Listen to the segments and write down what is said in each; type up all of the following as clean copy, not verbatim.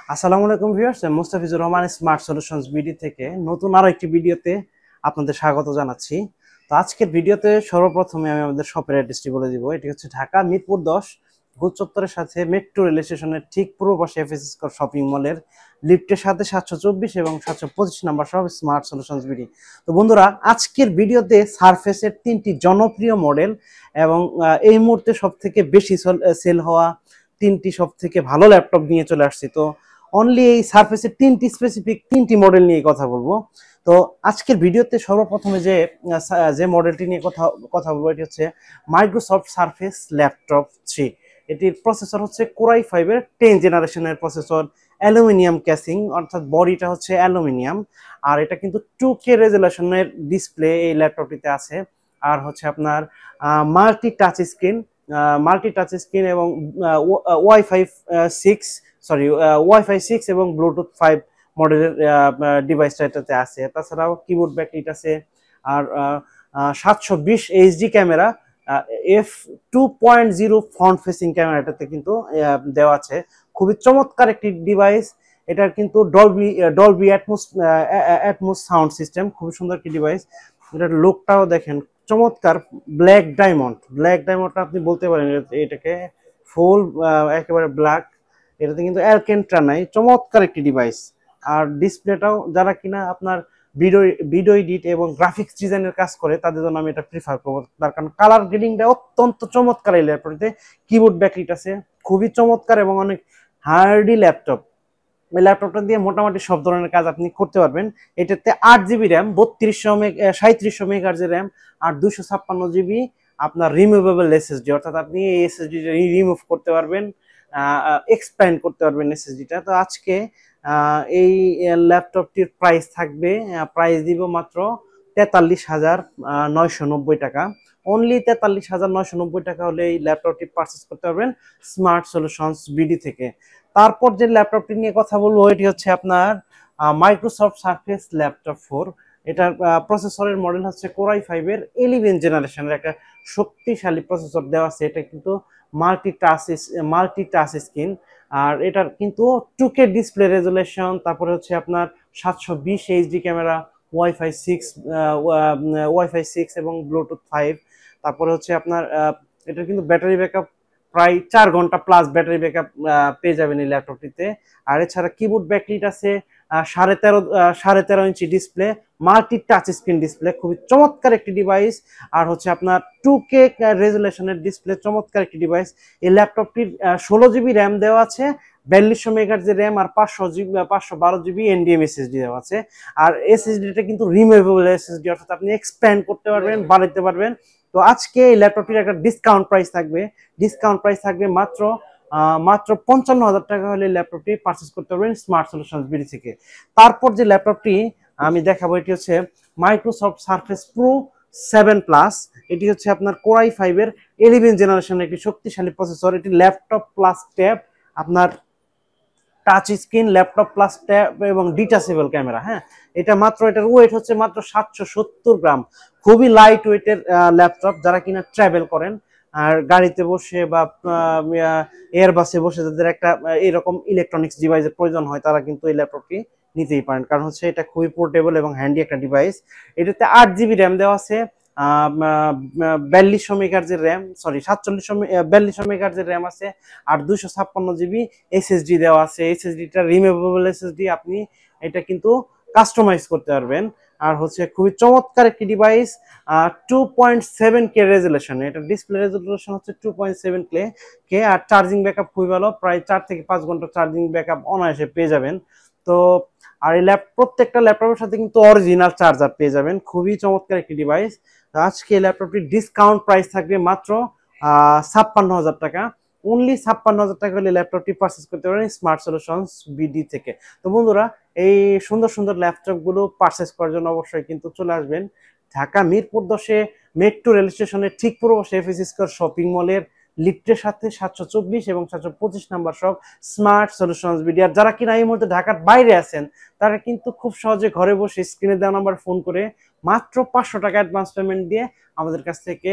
আসসালামু আলাইকুম ভিউয়ার্স, আমি Mustafizur Rahman smart solutions BD থেকে নতুন আরো একটি ভিডিওতে আপনাদের স্বাগত জানাচ্ছি। তো আজকের ভিডিওতে সর্বপ্রথমে আমি আমাদের শপের অ্যাড্রেসটি বলে দিব। এটি হচ্ছে ঢাকা মিরপুর 10 গোল চত্বরের সাথে মেট্রো রেল স্টেশনের ঠিক পূর্ব পাশে এফএসএস শপিং মলের লিফটের সাথে 724 এবং 725 number shop smart solutions BD. তো বন্ধুরা, আজকের ভিডিওতে সারফেসের তিনটি জনপ্রিয় মডেল এবং এই মুহূর্তে সবথেকে বেশি সেল হওয়া তিনটি সবথেকে ভালো ল্যাপটপ নিয়ে চলে আসছি। তো অনলি এই সারফেসের তিনটি মডেল নিয়ে কথা বলবো। তো আজকের ভিডিওতে সর্বপ্রথমে যে মডেলটি নিয়ে কথা বলবো এটি হচ্ছে মাইক্রোসফট সারফেস ল্যাপটপ 3। এটির প্রসেসর হচ্ছে কোরাই 5 এর 10 জেনারেশনের প্রসেসর, অ্যালুমিনিয়াম ক্যাসিং, অর্থাৎ বডিটা হচ্ছে অ্যালুমিনিয়াম। আর এটা কিন্তু 2K রেজুলেশনের ডিসপ্লে এই ল্যাপটপটিতে আছে। আর হচ্ছে আপনার মাল্টি টাচ স্ক্রিন এবং ওয়াইফাই 6 ওয়াইফাই 6 এবং ব্লুটুথ 5 মডেলের ডিভাইসটা এটাতে আছে। তাছাড়াও কিবোর্ড ব্যাকলিট আছে। আর 720 HD camera, f2.0 front facing camera এটাতে কিন্তু দেওয়া আছে। খুবই চমৎকার একটি ডিভাইস। এটার কিন্তু ডলবি অ্যাটমোস সাউন্ড সিস্টেম, খুবই সুন্দর একটি ডিভাইস। এটার লুকটাও দেখেন চমৎকার। ব্ল্যাক ডায়মন্ডটা আপনি বলতে পারেন এটাকে ফুল একেবারে ব্ল্যাক। এটাতে কিন্তু অ্যালকেন্ট্রা নাই, চমৎকার একটি ডিভাইস। আর ডিসপ্লেটাও যারা কিনা আপনার ভিডিও এডিট এবং গ্রাফিক্স ডিজাইনের কাজ করে তাদের জন্য আমি এটা প্রিফার করবো, তার কারণ কালার গ্রেডিংটা অত্যন্ত চমৎকার। এই ল্যাপটপটিতে কিবোর্ড ব্যাকলিট আছে, খুবই চমৎকার এবং অনেক হার্ডি ল্যাপটপ। এই ল্যাপটপটা দিয়ে মোটামুটি সব ধরনের কাজ আপনি করতে পারবেন। এটাতে 8 জিবি র্যাম, 3700 মেগাহার্জের র্যাম, আর 256 জিবি আপনার রিমুভেবল এসএসডি, অর্থাৎ আপনি এই এসএসডিটা রিমুভ করতে পারবেন, এক্সপ্যান্ড করতে পারবেন এসএসডিটা। তো আজকে এই ল্যাপটপটির প্রাইস দিব মাত্র 43,990 টাকা। অনলি 43,990 টাকা হলে এই ল্যাপটপটি পারচেস করতে পারবেন স্মার্ট সলিউশনস বিডি থেকে। তারপর যে ল্যাপটপটি নিয়ে কথা বলবো এটি হচ্ছে আপনার মাইক্রোসফট সারফেস ল্যাপটপ 4। এটার প্রসেসরের মডেল হচ্ছে কোরাই 5 এর 11 জেনারেশনের একটা শক্তিশালী প্রসেসর দেওয়া আছে। এটা কিন্তু মাল্টি টাচ স্ক্রিন। আর এটার কিন্তু 2K ডিসপ্লে রেজুলেশন, তারপরে হচ্ছে আপনার 720 এইচডি ক্যামেরা, ওয়াইফাই 6 এবং ব্লুটুথ 5। তারপরে হচ্ছে আপনার এটার কিন্তু ব্যাটারি ব্যাকআপ প্রায় 4 ঘন্টা প্লাস ব্যাটারি ব্যাকআপ পেয়ে যাবেন এই ল্যাপটপটিতে। আর এছাড়া কিবোর্ড ব্যাকলিট আছে, 13.5 inch display, multi touch screen display, খুবই চমৎকার একটি ডিভাইস। আর হচ্ছে আপনার 2K রেজুলেশনের ডিসপ্লে, চমৎকার একটি ডিভাইস। এই ল্যাপটপটির 16 জিবি র্যাম দেওয়া আছে, 4200 মেগাহার্জের র্যাম, আর 512 জিবি এনডিএম এসএসডি দেওয়া আছে। আর এসএসডিটা কিন্তু রিমুভেবল এসএসডি, অর্থাৎ আপনি এক্সপ্যান্ড করতে পারবেন, বাড়াতে পারবেন। তো আজকে এই ল্যাপটপটির একটা ডিসকাউন্ট প্রাইস থাকবে মাত্র 55,000 টাকা হলে ল্যাপটপটি পারচেস করতে পারবেন স্মার্ট সলিউশনস বিডি থেকে। তারপর যে ল্যাপটপটি আমি দেখাবো এটি হচ্ছে মাইক্রোসফট সারফেস প্রো 7 প্লাস। এটি হচ্ছে আপনার কোরাই 5 এর 11 জেনারেশনের একটি শক্তিশালী প্রসেসর। এটি ল্যাপটপ প্লাস ট্যাব, আপনার touch screen, laptop plus tab এবং ডিটাচেবল ক্যামেরা। হ্যাঁ, এটার ওয়েট হচ্ছে মাত্র 770 গ্রাম। খুবই লাইট ওয়েটের ল্যাপটপ। যারা কিনা ট্রাভেল করেন আর গাড়িতে বসে বা এয়ারবাসে বসে যাদের একটা এরকম ইলেকট্রনিক্স ডিভাইসের প্রয়োজন হয় তারা কিন্তু এই ল্যাপটপটি নিতেই পারেন, কারণ হচ্ছে এটা খুবই পোর্টেবল এবং হ্যান্ডি একটা ডিভাইস। এটাতে 8 জিবি র্যাম দেওয়া আছে, 4200 মেগাহার্জের র্যাম, 4200 মেগাহার্জের র্যাম আছে, আর 256 জিবি এসএসডি দেওয়া আছে। এসএসডিটা রিমুভেবল এসএসডি, আপনি এটা কিন্তু কাস্টমাইজ করতে পারবেন। আর হচ্ছে খুবই চমৎকার একটি ডিভাইস। 2.7K রেজুলেশন, এটা ডিসপ্লে রেজুলেশন হচ্ছে 2.7K। আর চার্জিং ব্যাকআপ খুবই ভালো, প্রায় 4 থেকে 5 ঘন্টা চার্জিং ব্যাকআপ অনায়াসে পেয়ে যাবেন। তো আর এই প্রত্যেকটা ল্যাপটপের সাথে কিন্তু অরিজিনাল চার্জার পেয়ে যাবেন। খুবই চমৎকার একটি ডিভাইস। আজকে এই ল্যাপটপটির ডিসকাউন্ট প্রাইস থাকবে মাত্র 56,000 টাকা। অনলি 56,000 টাকা হলে ল্যাপটপটি পারচেস করতে পারেন স্মার্ট সলিউশনস বিডি থেকে। তো বন্ধুরা, এই সুন্দর সুন্দর ল্যাপটপ গুলো পারচেস করার জন্য অবশ্যই কিন্তু চলে আসবেন ঢাকা মিরপুর 10-এ মেট্রো রেল স্টেশনের ঠিক পূর্ব পাশে এফএসএস শপিং মলের লিফটের সাথে 724 এবং 725 number shop smart solutions BD. আর যারা কিনা এই মুহূর্তে ঢাকার বাইরে আছেন তারা কিন্তু খুব সহজে ঘরে বসে স্ক্রিনে দেওয়া নাম্বার ফোন করে মাত্র 500 টাকা অ্যাডভান্স পেমেন্ট দিয়ে আমাদের কাছ থেকে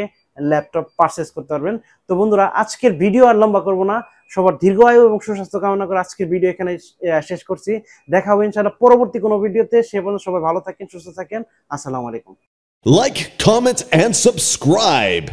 ল্যাপটপ পারচেস করতে পারবেন। তো বন্ধুরা, আজকের ভিডিও আর লম্বা করব না, সবার দীর্ঘায়ু এবং সুস্বাস্থ্য কামনা করে আজকের ভিডিও এখানে শেষ করছি। দেখা হবে ইনশাআল্লাহ পরবর্তী কোনো ভিডিওতে। সে পর্যন্ত সবাই ভালো থাকেন, সুস্থ থাকেন। আসসালামু আলাইকুম। Like, comment, and subscribe.